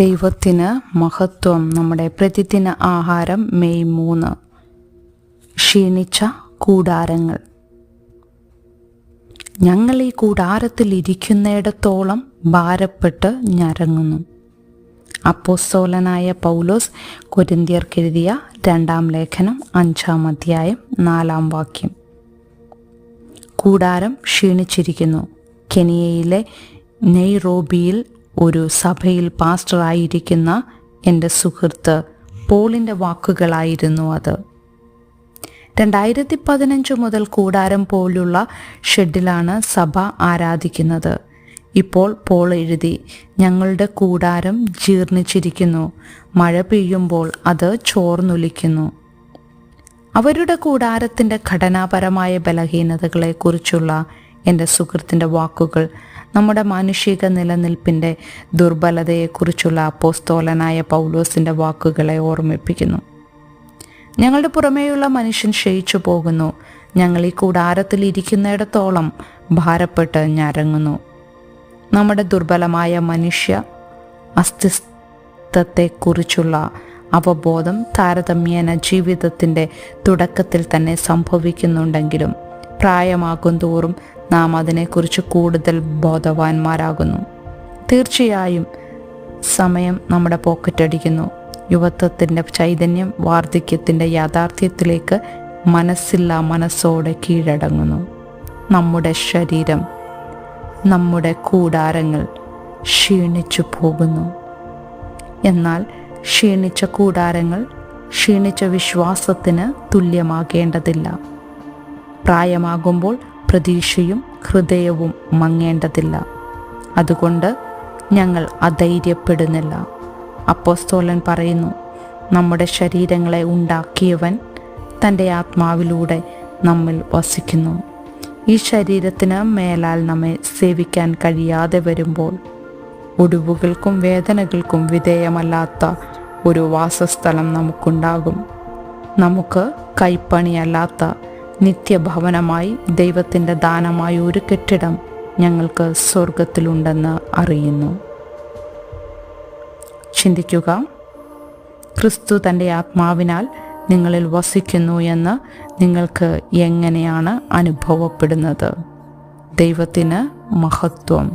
ദൈവത്തിന് മഹത്വം. നമ്മുടെ പ്രതിദിന ആഹാരം മെയ് 3. ക്ഷീണിച്ച കൂടാരങ്ങൾ. ഞങ്ങൾ ഈ കൂടാരത്തിൽ ഇരിക്കുന്നിടത്തോളം ഭാരപ്പെട്ട് ഞരങ്ങുന്നു. അപ്പോസ്തലനായ പൗലോസ് കൊരിന്ത്യർക്കെഴുതിയ 2-ാം ലേഖനം 5-ാം അധ്യായം 4-ാം വാക്യം. കൂടാരം ക്ഷീണിച്ചിരിക്കുന്നു. കെനിയയിലെ നെയ്റോബിയിൽ ഒരു സഭയിൽ പാസ്റ്ററായിരിക്കുന്ന എൻ്റെ സുഹൃത്ത് പോളിൻ്റെ വാക്കുകളായിരുന്നു അത്. 2015 മുതൽ കൂടാരം പോലുള്ള ഷെഡിലാണ് സഭ ആരാധിക്കുന്നത്. ഇപ്പോൾ പോൾ എഴുതി, ഞങ്ങളുടെ കൂടാരം ജീർണിച്ചിരിക്കുന്നു, മഴ പെയ്യുമ്പോൾ അത് ചോർന്നൊലിക്കുന്നു. അവരുടെ കൂടാരത്തിൻ്റെ ഘടനാപരമായ ബലഹീനതകളെക്കുറിച്ചുള്ള എൻ്റെ സുഹൃത്തിൻ്റെ വാക്കുകൾ നമ്മുടെ മാനുഷിക നിലനിൽപ്പിൻ്റെ ദുർബലതയെക്കുറിച്ചുള്ള അപ്പോസ്തലനായ പൗലോസിൻ്റെ വാക്കുകളെ ഓർമ്മിപ്പിക്കുന്നു. ഞങ്ങളുടെ പുറമേയുള്ള മനുഷ്യൻ ക്ഷയിച്ചു പോകുന്നു. ഞങ്ങൾ ഈ കൂടാരത്തിൽ ഇരിക്കുന്നിടത്തോളം ഭാരപ്പെട്ട് ഞരങ്ങുന്നു. നമ്മുടെ ദുർബലമായ മനുഷ്യ അസ്തിത്വത്തെക്കുറിച്ചുള്ള അവബോധം താരതമ്യേന ജീവിതത്തിൻ്റെ തുടക്കത്തിൽ തന്നെ സംഭവിക്കുന്നുണ്ടെങ്കിലും പ്രായമാകും തോറും നാം അതിനെക്കുറിച്ച് കൂടുതൽ ബോധവാന്മാരാകുന്നു. തീർച്ചയായും സമയം നമ്മുടെ പോക്കറ്റടിക്കുന്നു. യുവത്വത്തിൻ്റെ ചൈതന്യം വാർദ്ധക്യത്തിൻ്റെ യാഥാർത്ഥ്യത്തിലേക്ക് മനസ്സില്ലാ മനസ്സോടെ കീഴടങ്ങുന്നു. നമ്മുടെ ശരീരം, നമ്മുടെ കൂടാരങ്ങൾ ക്ഷീണിച്ചു പോകുന്നു. എന്നാൽ ക്ഷീണിച്ച കൂടാരങ്ങൾ ക്ഷീണിച്ച വിശ്വാസത്തിന് തുല്യമാകേണ്ടതില്ല. പ്രായമാകുമ്പോൾ പ്രതീക്ഷയും ഹൃദയവും മങ്ങേണ്ടതില്ല. അതുകൊണ്ട് ഞങ്ങൾ അധൈര്യപ്പെടുന്നില്ല. അപ്പോസ്തലൻ പറയുന്നു, നമ്മുടെ ശരീരങ്ങളെ ഉണ്ടാക്കിയവൻ തൻ്റെ ആത്മാവിലൂടെ നമ്മിൽ വസിക്കുന്നു. ഈ ശരീരത്തിന് മേലാൽ നമ്മെ സേവിക്കാൻ കഴിയാതെ വരുമ്പോൾ ഒടിവുകൾക്കും വേദനകൾക്കും വിധേയമല്ലാത്ത ഒരു വാസസ്ഥലം നമുക്കുണ്ടാകും. നമുക്ക് കൈപ്പണിയല്ലാത്ത നിത്യഭവനമായി ദൈവത്തിൻ്റെ ദാനമായ ഒരു കെട്ടിടം ഞങ്ങൾക്ക് സ്വർഗത്തിലുണ്ടെന്ന് അറിയുന്നു. ചിന്തിക്കുക, ക്രിസ്തു തൻ്റെ ആത്മാവിനാൽ നിങ്ങളിൽ വസിക്കുന്നു എന്ന് നിങ്ങൾക്ക് എങ്ങനെയാണ് അനുഭവപ്പെടുന്നത്? ദൈവത്തിന് മഹത്വം.